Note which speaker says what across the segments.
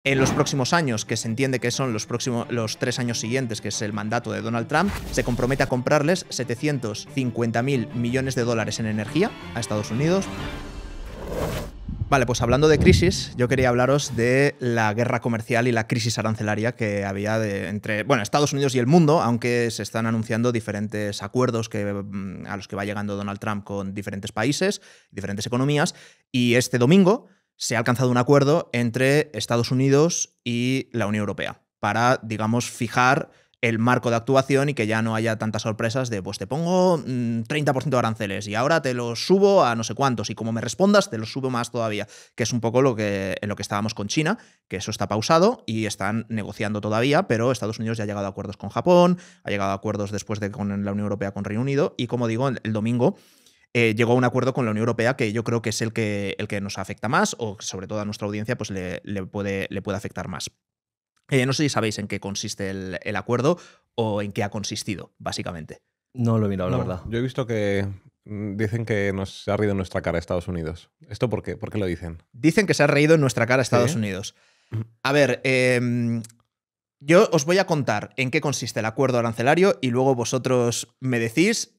Speaker 1: En los próximos años, que se entiende que son los 3 años siguientes, que es el mandato de Donald Trump, se compromete a comprarles 750.000 millones de dólares en energía a Estados Unidos. Vale, pues hablando de crisis, yo quería hablaros de la guerra comercial y la crisis arancelaria que había entre Estados Unidos y el mundo, aunque se están anunciando diferentes acuerdos a los que va llegando Donald Trump con diferentes países, diferentes economías, y este domingo se ha alcanzado un acuerdo entre Estados Unidos y la Unión Europea para, digamos, fijar el marco de actuación y que ya no haya tantas sorpresas de, pues te pongo 30% de aranceles y ahora te los subo a no sé cuántos y como me respondas te los subo más todavía, que es un poco en lo que estábamos con China, que eso está pausado y están negociando todavía, pero Estados Unidos ya ha llegado a acuerdos con Japón, ha llegado a acuerdos después con la Unión Europea con Reino Unido y, como digo, el domingo llegó a un acuerdo con la Unión Europea que yo creo que es el que nos afecta más o sobre todo a nuestra audiencia pues le puede afectar más. No sé si sabéis en qué consiste el acuerdo o en qué ha consistido, básicamente.
Speaker 2: No lo he mirado, la verdad.
Speaker 3: Yo he visto que dicen que nos ha reído en nuestra cara Estados Unidos. ¿Esto por qué? ¿Por qué lo dicen?
Speaker 1: Dicen que se ha reído en nuestra cara Estados Unidos. A ver, yo os voy a contar en qué consiste el acuerdo arancelario y luego vosotros me decís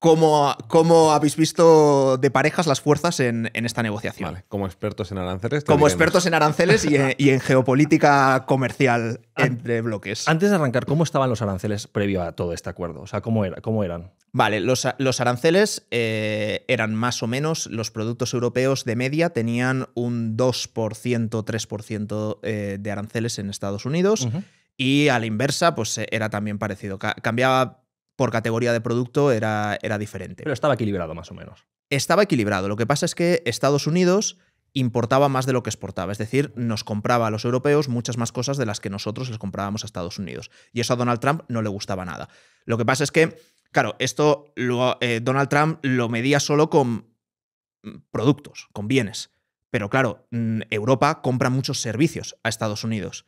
Speaker 1: ¿Cómo habéis visto de parejas las fuerzas en esta negociación?
Speaker 3: Vale, como expertos en aranceles.
Speaker 1: Como expertos en aranceles y en geopolítica comercial entre bloques.
Speaker 2: Antes de arrancar, ¿cómo estaban los aranceles previo a todo este acuerdo? O sea, ¿cómo eran?
Speaker 1: Vale, los aranceles eran más o menos, los productos europeos de media tenían un 2%, 3% de aranceles en Estados Unidos y a la inversa pues era también parecido. Cambiaba por categoría de producto, era diferente.
Speaker 2: Pero estaba equilibrado más o menos.
Speaker 1: Estaba equilibrado. Lo que pasa es que Estados Unidos importaba más de lo que exportaba. Es decir, nos compraba a los europeos muchas más cosas de las que nosotros les comprábamos a Estados Unidos. Y eso a Donald Trump no le gustaba nada. Lo que pasa es que, claro, esto Donald Trump lo medía solo con productos, con bienes. Pero claro, Europa compra muchos servicios a Estados Unidos.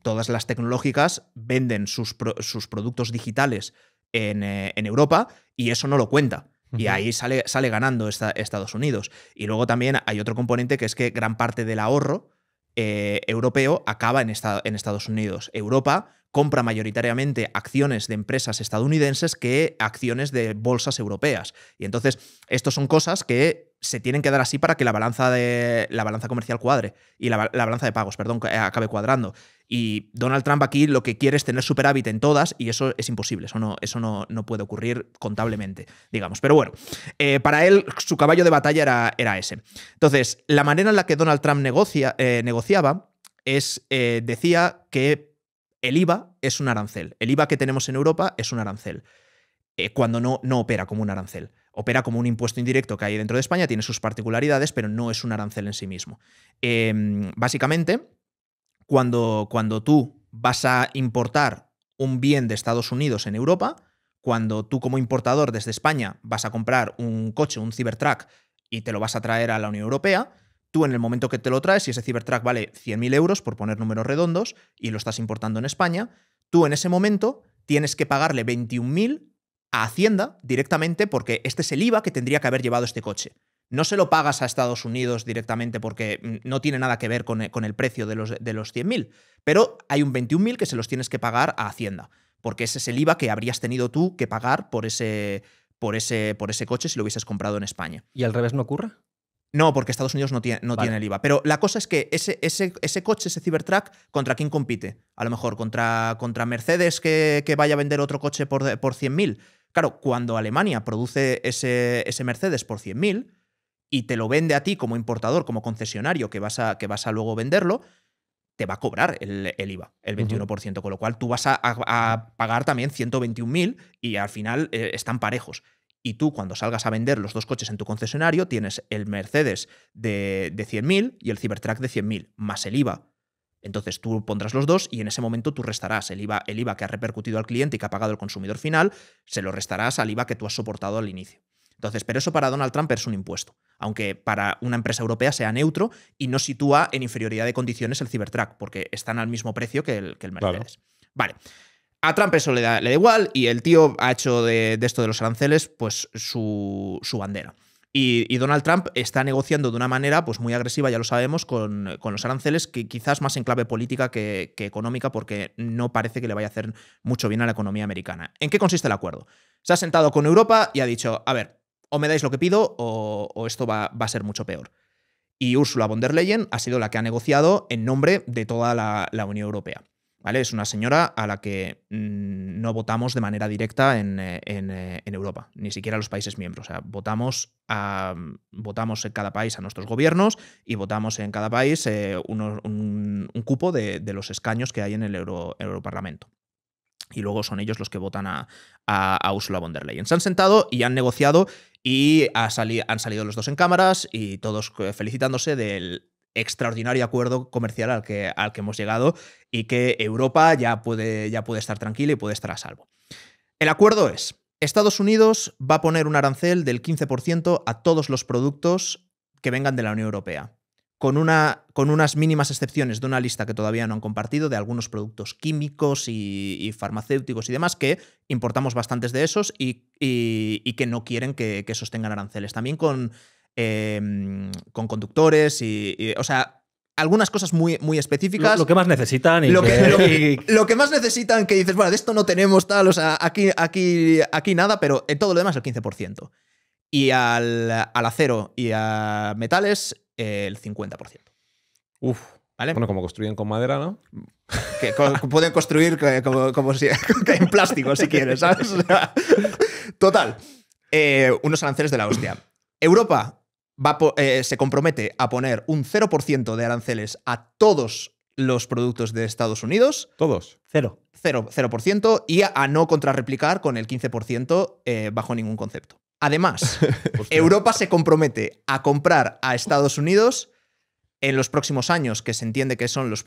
Speaker 1: Todas las tecnológicas venden sus productos digitales en Europa y eso no lo cuenta. Y ahí sale ganando Estados Unidos. Y luego también hay otro componente que es que gran parte del ahorro europeo acaba en Estados Unidos. Europa compra mayoritariamente acciones de empresas estadounidenses que acciones de bolsas europeas. Y entonces, estas son cosas que se tienen que dar así para que la balanza comercial cuadre y la balanza de pagos, perdón, acabe cuadrando. Y Donald Trump aquí lo que quiere es tener superávit en todas y eso es imposible, eso no puede ocurrir contablemente, digamos. Pero bueno, para él su caballo de batalla era ese. Entonces, la manera en la que Donald Trump negociaba decía que el IVA es un arancel. El IVA que tenemos en Europa es un arancel. Cuando no opera como un arancel. Opera como un impuesto indirecto que hay dentro de España, tiene sus particularidades, pero no es un arancel en sí mismo. Básicamente, cuando tú vas a importar un bien de Estados Unidos en Europa, cuando tú como importador desde España vas a comprar un coche, un Cybertruck, y te lo vas a traer a la Unión Europea, tú en el momento que te lo traes, si ese Cybertruck vale 100.000 euros, por poner números redondos, y lo estás importando en España, tú en ese momento tienes que pagarle 21.000 a Hacienda directamente porque este es el IVA que tendría que haber llevado este coche. No se lo pagas a Estados Unidos directamente porque no tiene nada que ver con el precio de los 100.000, pero hay un 21.000 que se los tienes que pagar a Hacienda, porque ese es el IVA que habrías tenido tú que pagar por ese coche si lo hubieses comprado en España.
Speaker 2: ¿Y al revés no ocurre?
Speaker 1: No, porque Estados Unidos no tiene el IVA. Pero la cosa es que ese coche, ese Cybertruck, ¿contra quién compite? A lo mejor contra Mercedes que vaya a vender otro coche por 100.000. Claro, cuando Alemania produce ese Mercedes por 100.000 y te lo vende a ti como importador, como concesionario, que vas a luego venderlo, te va a cobrar el IVA, el 21%, con lo cual tú vas a pagar también 121.000 y al final están parejos. Y tú, cuando salgas a vender los dos coches en tu concesionario, tienes el Mercedes de 100.000 y el Cybertruck de 100.000, más el IVA. Entonces tú pondrás los dos y en ese momento tú restarás el IVA que ha repercutido al cliente y que ha pagado el consumidor final, se lo restarás al IVA que tú has soportado al inicio. Entonces, pero eso para Donald Trump es un impuesto, aunque para una empresa europea sea neutro y no sitúa en inferioridad de condiciones el Cybertruck, porque están al mismo precio que el Mercedes. Claro. Vale. A Trump eso le da igual y el tío ha hecho de esto de los aranceles pues su bandera. Y Donald Trump está negociando de una manera pues, muy agresiva, ya lo sabemos, con los aranceles, que quizás más en clave política que económica, porque no parece que le vaya a hacer mucho bien a la economía americana. ¿En qué consiste el acuerdo? Se ha sentado con Europa y ha dicho, a ver, o me dais lo que pido o esto va a ser mucho peor. Y Ursula von der Leyen ha sido la que ha negociado en nombre de toda la Unión Europea. ¿Vale? Es una señora a la que no votamos de manera directa en Europa, ni siquiera los países miembros. O sea, votamos en cada país a nuestros gobiernos y votamos en cada país un cupo de los escaños que hay en el Europarlamento. Y luego son ellos los que votan a Ursula von der Leyen. Se han sentado y han negociado y han salido los dos en cámaras y todos felicitándose del extraordinario acuerdo comercial al que hemos llegado y que Europa ya puede estar tranquila y puede estar a salvo. El acuerdo es: Estados Unidos va a poner un arancel del 15% a todos los productos que vengan de la Unión Europea, con unas mínimas excepciones de una lista que todavía no han compartido de algunos productos químicos y farmacéuticos y demás, que importamos bastantes de esos y que no quieren que esos tengan aranceles. También con conductores o sea, algunas cosas muy, muy específicas.
Speaker 2: Lo que más necesitan.
Speaker 1: Lo que más necesitan, que dices, bueno, de esto no tenemos tal, o sea, aquí nada, pero en todo lo demás el 15%. Y al acero y a metales el 50%.
Speaker 3: Uf.
Speaker 1: ¿Vale?
Speaker 3: Bueno, como construyen con madera, ¿no?
Speaker 1: Que pueden construir como si, en plástico, si quieres, ¿sabes? O sea, total. Unos aranceles de la hostia. Europa se compromete a poner un 0% de aranceles a todos los productos de Estados Unidos.
Speaker 3: ¿Todos?
Speaker 1: 0% y a no contrarreplicar con el 15% bajo ningún concepto. Además, Europa se compromete a comprar a Estados Unidos en los próximos años, que se entiende que son los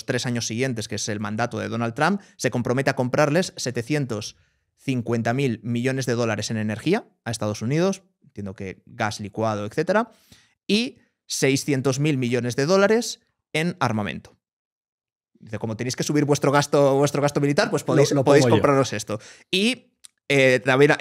Speaker 1: 3 años siguientes, que es el mandato de Donald Trump, se compromete a comprarles 750.000 millones de dólares en energía a Estados Unidos, entiendo que gas licuado, etc., y 600.000 millones de dólares en armamento. Dice, como tenéis que subir vuestro gasto militar, pues podéis compraros esto. Y también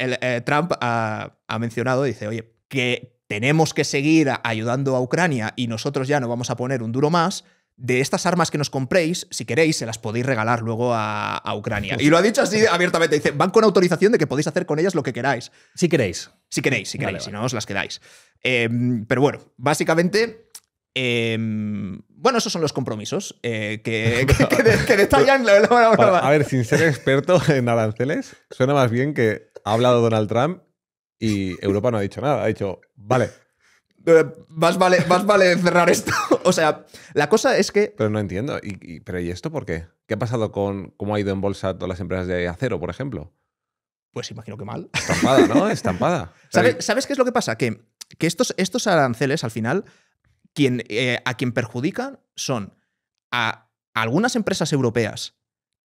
Speaker 1: Trump ha mencionado, dice, oye, que tenemos que seguir ayudando a Ucrania y nosotros ya no vamos a poner un duro más. De estas armas que nos compréis, si queréis, se las podéis regalar luego a Ucrania. Y lo ha dicho así abiertamente. Dice, van con autorización de que podéis hacer con ellas lo que queráis.
Speaker 2: Si queréis.
Speaker 1: Si queréis.
Speaker 2: Vale.
Speaker 1: Si no, os las quedáis. Pero bueno, básicamente... bueno, esos son los compromisos que detallan.
Speaker 3: A ver, sin ser experto en aranceles, suena más bien que ha hablado Donald Trump y Europa no ha dicho nada. Ha dicho, vale.
Speaker 1: Más vale cerrar esto. O sea, la cosa es que...
Speaker 3: Pero no entiendo. ¿Pero y esto por qué? ¿Qué ha pasado con cómo ha ido en bolsa todas las empresas de acero, por ejemplo?
Speaker 1: Pues imagino que mal.
Speaker 3: Estampada, ¿no? Estampada.
Speaker 1: ¿Sabes qué es lo que pasa? Que estos aranceles, al final, a quien perjudican son a algunas empresas europeas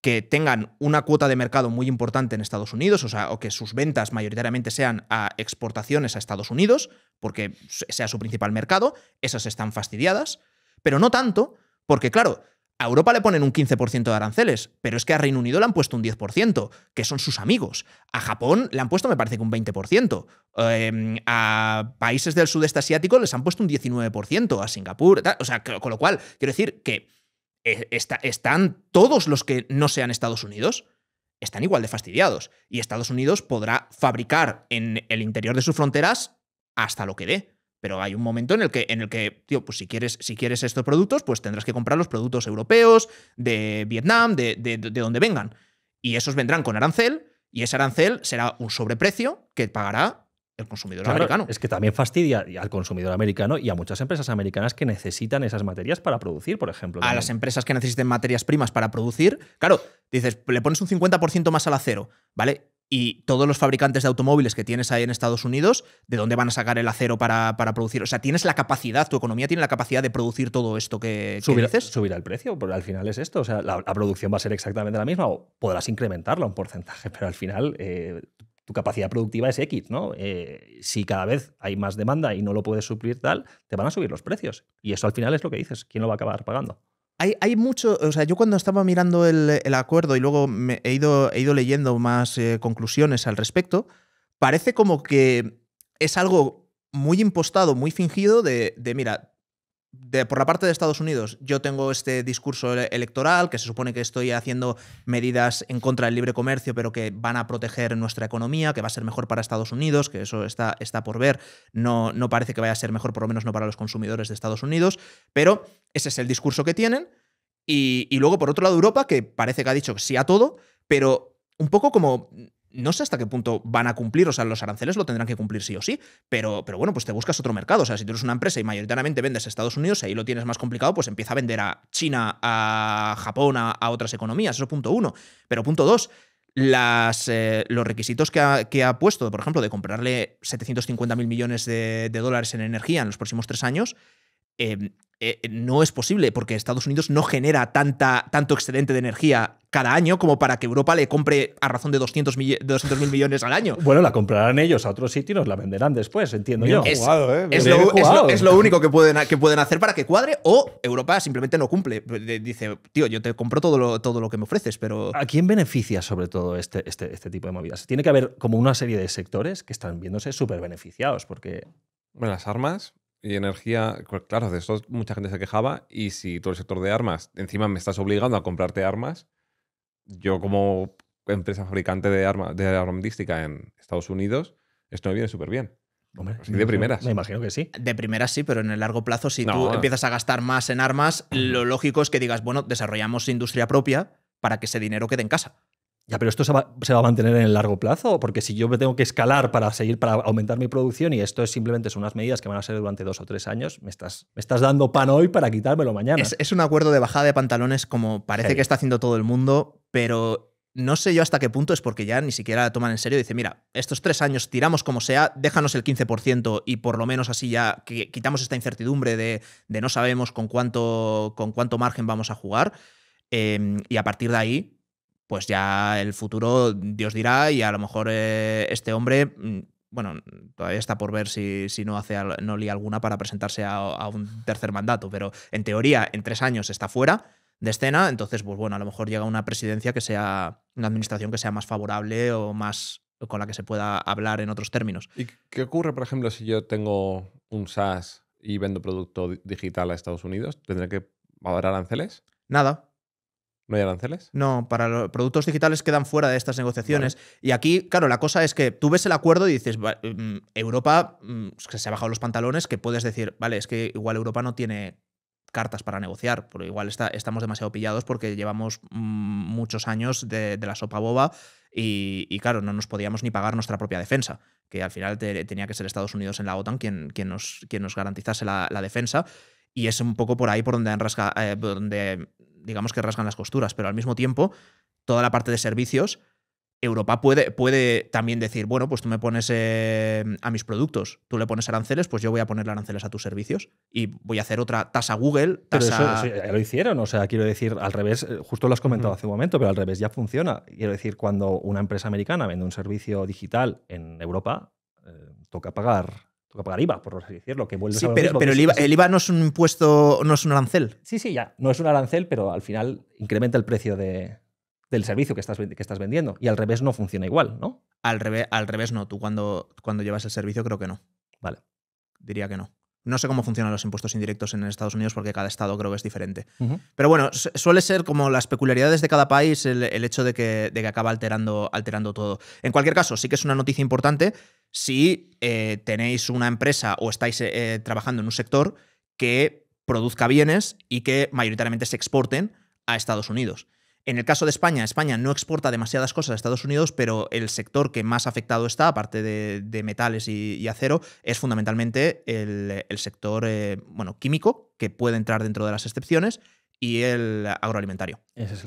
Speaker 1: que tengan una cuota de mercado muy importante en Estados Unidos, o que sus ventas mayoritariamente sean a exportaciones a Estados Unidos, porque sea su principal mercado, esas están fastidiadas, pero no tanto, porque claro, a Europa le ponen un 15% de aranceles, pero es que a Reino Unido le han puesto un 10%, que son sus amigos. A Japón le han puesto, me parece que un 20%. A países del sudeste asiático les han puesto un 19%, a Singapur, tal. O sea, con lo cual, quiero decir que están todos los que no sean Estados Unidos, están igual de fastidiados. Y Estados Unidos podrá fabricar en el interior de sus fronteras hasta lo que dé. Pero hay un momento en el que tío, pues si quieres estos productos, pues tendrás que comprar los productos europeos, de Vietnam, de donde vengan. Y esos vendrán con arancel, y ese arancel será un sobreprecio que pagará el consumidor americano.
Speaker 2: Es que también fastidia al consumidor americano y a muchas empresas americanas que necesitan esas materias para producir, por ejemplo.
Speaker 1: A las empresas que necesiten materias primas para producir, claro, dices, le pones un 50% más al acero, ¿vale? Y todos los fabricantes de automóviles que tienes ahí en Estados Unidos, ¿de dónde van a sacar el acero para producir? O sea, tienes la capacidad, tu economía tiene la capacidad de producir todo esto que dices.
Speaker 2: Subirá el precio, porque al final es esto. O sea, la producción va a ser exactamente la misma o podrás incrementarla un porcentaje, pero al final tu capacidad productiva es X, ¿no? Si cada vez hay más demanda y no lo puedes suplir tal, te van a subir los precios. Y eso al final es lo que dices. ¿Quién lo va a acabar pagando?
Speaker 1: Hay mucho, o sea, yo cuando estaba mirando el acuerdo y luego he ido leyendo más conclusiones al respecto, parece como que es algo muy impostado, muy fingido mira, por la parte de Estados Unidos, yo tengo este discurso electoral que se supone que estoy haciendo medidas en contra del libre comercio, pero que van a proteger nuestra economía, que va a ser mejor para Estados Unidos, que eso está por ver. No parece que vaya a ser mejor, por lo menos no para los consumidores de Estados Unidos, pero ese es el discurso que tienen. Y luego, por otro lado, Europa, que parece que ha dicho que sí a todo, pero un poco como... No sé hasta qué punto van a cumplir, o sea, los aranceles lo tendrán que cumplir sí o sí, pero bueno, pues te buscas otro mercado. O sea, si tú eres una empresa y mayoritariamente vendes a Estados Unidos, ahí lo tienes más complicado, pues empieza a vender a China, a Japón, a otras economías. Eso punto 1. Pero punto 2, los requisitos que ha puesto, por ejemplo, de comprarle 750.000 millones de dólares en energía en los próximos 3 años, no es posible, porque Estados Unidos no genera tanto excedente de energía cada año como para que Europa le compre a razón de 200.000 millones al año.
Speaker 2: Bueno, la comprarán ellos a otro sitio y nos la venderán después, entiendo yo.
Speaker 1: Es lo único que pueden hacer para que cuadre, o Europa simplemente no cumple. Dice, tío, yo te compro todo lo que me ofreces, pero...
Speaker 2: ¿A quién beneficia sobre todo este tipo de movidas? Tiene que haber como una serie de sectores que están viéndose súper beneficiados, porque...
Speaker 3: Bueno, las armas y energía, claro, de eso mucha gente se quejaba, y si todo el sector de armas, encima me estás obligando a comprarte armas, yo como empresa fabricante de armamentística en Estados Unidos, esto me viene súper bien.
Speaker 2: Hombre,
Speaker 3: Así de primeras.
Speaker 2: Me imagino que sí.
Speaker 1: De primeras sí, pero en el largo plazo, si tú empiezas a gastar más en armas, lo lógico es que digas, bueno, desarrollamos industria propia para que ese dinero quede en casa.
Speaker 2: Ya, pero ¿esto se va a mantener en el largo plazo? Porque si yo me tengo que escalar para aumentar mi producción, y esto simplemente son unas medidas que van a ser durante 2 o 3 años, me estás dando pan hoy para quitármelo mañana.
Speaker 1: Es un acuerdo de bajada de pantalones como parece que está haciendo todo el mundo, pero no sé yo hasta qué punto es porque ya ni siquiera la toman en serio. Dice, mira, estos 3 años tiramos como sea, déjanos el 15% y por lo menos así ya quitamos esta incertidumbre de no sabemos con cuánto margen vamos a jugar, y a partir de ahí pues ya el futuro Dios dirá, y a lo mejor este hombre, bueno, todavía está por ver si no lía alguna para presentarse a un tercer mandato, pero en teoría en 3 años está fuera de escena, entonces pues bueno, a lo mejor llega una presidencia que sea, una administración que sea más favorable o más con la que se pueda hablar en otros términos.
Speaker 3: ¿Y qué ocurre, por ejemplo, si yo tengo un SaaS y vendo producto digital a Estados Unidos? ¿Tendré que pagar aranceles?
Speaker 1: Nada.
Speaker 3: ¿No hay aranceles?
Speaker 1: No, para los productos digitales quedan fuera de estas negociaciones. Vale. Y aquí, claro, la cosa es que tú ves el acuerdo y dices, Europa se ha bajado los pantalones, que puedes decir, vale, es que igual Europa no tiene cartas para negociar, pero igual estamos demasiado pillados porque llevamos muchos años de la sopa boba y claro, no nos podíamos ni pagar nuestra propia defensa, que al final tenía que ser Estados Unidos en la OTAN quien nos garantizase la defensa. Y es un poco por ahí por donde digamos que rasgan las costuras, pero al mismo tiempo, toda la parte de servicios, Europa puede también decir, bueno, pues tú me pones a mis productos, tú le pones aranceles, pues yo voy a ponerle aranceles a tus servicios y voy a hacer otra tasa Google.
Speaker 2: Pero eso ya lo hicieron, o sea, quiero decir, al revés, justo lo has comentado hace un momento, pero al revés ya funciona. Quiero decir, cuando una empresa americana vende un servicio digital en Europa, toca pagar IVA, por así decirlo. Que
Speaker 1: sí, pero el IVA no es un impuesto, no es un arancel.
Speaker 2: Sí, ya. No es un arancel, pero al final incrementa el precio del servicio que estás vendiendo. Y al revés no funciona igual, ¿no?
Speaker 1: Al revés no. Tú cuando llevas el servicio creo que no.
Speaker 2: Vale.
Speaker 1: Diría que no. No sé cómo funcionan los impuestos indirectos en Estados Unidos porque cada estado creo que es diferente. Pero bueno, suele ser como las peculiaridades de cada país el hecho de que acaba alterando todo. En cualquier caso, sí que es una noticia importante si tenéis una empresa o estáis trabajando en un sector que produzca bienes y que mayoritariamente se exporten a Estados Unidos. En el caso de España no exporta demasiadas cosas a Estados Unidos, pero el sector que más afectado está, aparte de metales y acero, es fundamentalmente el sector químico, que puede entrar dentro de las excepciones, y el agroalimentario.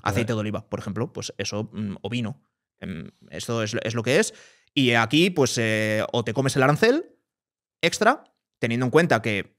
Speaker 1: Aceite de oliva, por ejemplo, pues eso, o vino. Esto es lo que es. Y aquí, pues, o te comes el arancel extra, teniendo en cuenta que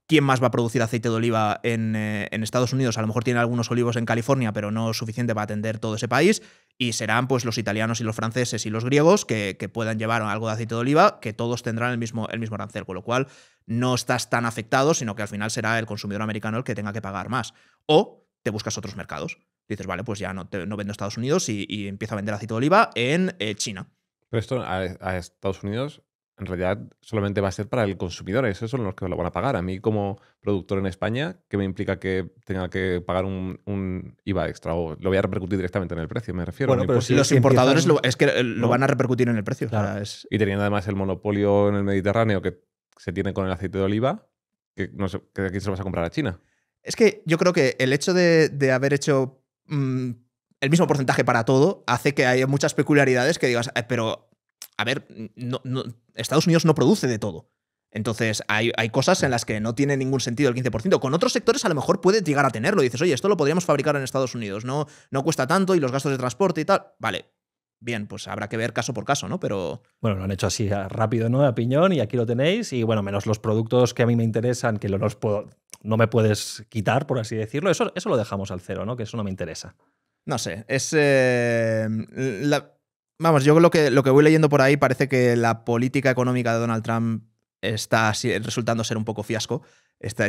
Speaker 1: ¿quién más va a producir aceite de oliva en Estados Unidos? A lo mejor tiene algunos olivos en California, pero no suficiente para atender todo ese país. Y serán pues los italianos y los franceses y los griegos que puedan llevar algo de aceite de oliva, que todos tendrán el mismo arancel. Con lo cual no estás tan afectado, sino que al final será el consumidor americano el que tenga que pagar más. O te buscas otros mercados. Dices, vale, pues ya no vendo a Estados Unidos y empiezo a vender aceite de oliva en China.
Speaker 3: Pero esto a Estados Unidos en realidad solamente va a ser para el consumidor. Esos son los que lo van a pagar. A mí, como productor en España, ¿qué me implica que tenga que pagar un IVA extra? O lo voy a repercutir directamente en el precio, me refiero.
Speaker 2: Bueno, pero
Speaker 1: Si los importadores es que lo
Speaker 3: ¿no?
Speaker 1: van a repercutir en el precio.
Speaker 2: Claro.
Speaker 1: O sea, es...
Speaker 3: Y teniendo además el monopolio en el Mediterráneo que se tiene con el aceite de oliva, que no sé, que aquí se lo vas a comprar a China.
Speaker 1: Es que yo creo que el hecho de haber hecho el mismo porcentaje para todo hace que haya muchas peculiaridades que digas, pero, a ver, Estados Unidos no produce de todo. Entonces, hay cosas en las que no tiene ningún sentido el 15%. Con otros sectores a lo mejor puede llegar a tenerlo. Dices, oye, esto lo podríamos fabricar en Estados Unidos, no cuesta tanto y los gastos de transporte y tal. Vale, bien, pues habrá que ver caso por caso, ¿no? Pero...
Speaker 2: Bueno, lo han hecho así rápido, ¿no? A piñón, y aquí lo tenéis. Y bueno, menos los productos que a mí me interesan, que no me puedes quitar, por así decirlo. Eso lo dejamos al cero, ¿no? Que eso no me interesa.
Speaker 1: No sé, es... Vamos, yo lo que voy leyendo por ahí parece que la política económica de Donald Trump está resultando ser un poco fiasco.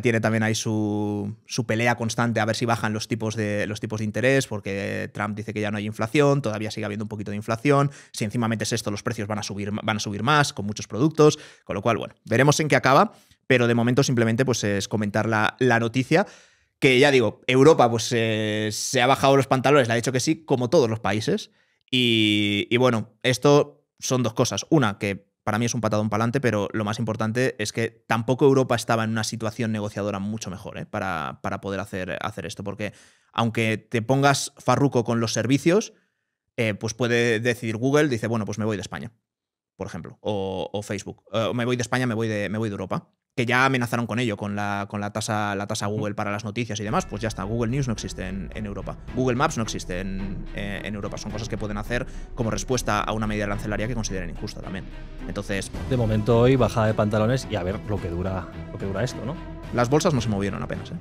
Speaker 1: Tiene también ahí su pelea constante a ver si bajan los tipos de interés, porque Trump dice que ya no hay inflación, todavía sigue habiendo un poquito de inflación. Si encima metes esto, los precios van a subir más con muchos productos. Con lo cual, bueno, veremos en qué acaba, pero de momento simplemente pues, es comentar la noticia. Que ya digo, Europa pues, se ha bajado los pantalones, le ha dicho que sí, como todos los países. Y bueno, esto son dos cosas. Una, que para mí es un patadón para adelante, pero lo más importante es que tampoco Europa estaba en una situación negociadora mucho mejor para poder hacer esto. Porque aunque te pongas farruco con los servicios, pues puede decidir Google, dice, bueno, pues me voy de España, por ejemplo, o Facebook. Me voy de España, me voy de Europa. Que ya amenazaron con ello, con la tasa Google para las noticias y demás, pues ya está. Google News no existe en Europa. Google Maps no existe en Europa. Son cosas que pueden hacer como respuesta a una medida arancelaria que consideren injusta también. Entonces...
Speaker 2: De momento hoy, bajada de pantalones y a ver lo que dura esto, ¿no?
Speaker 1: Las bolsas no se movieron apenas, ¿eh?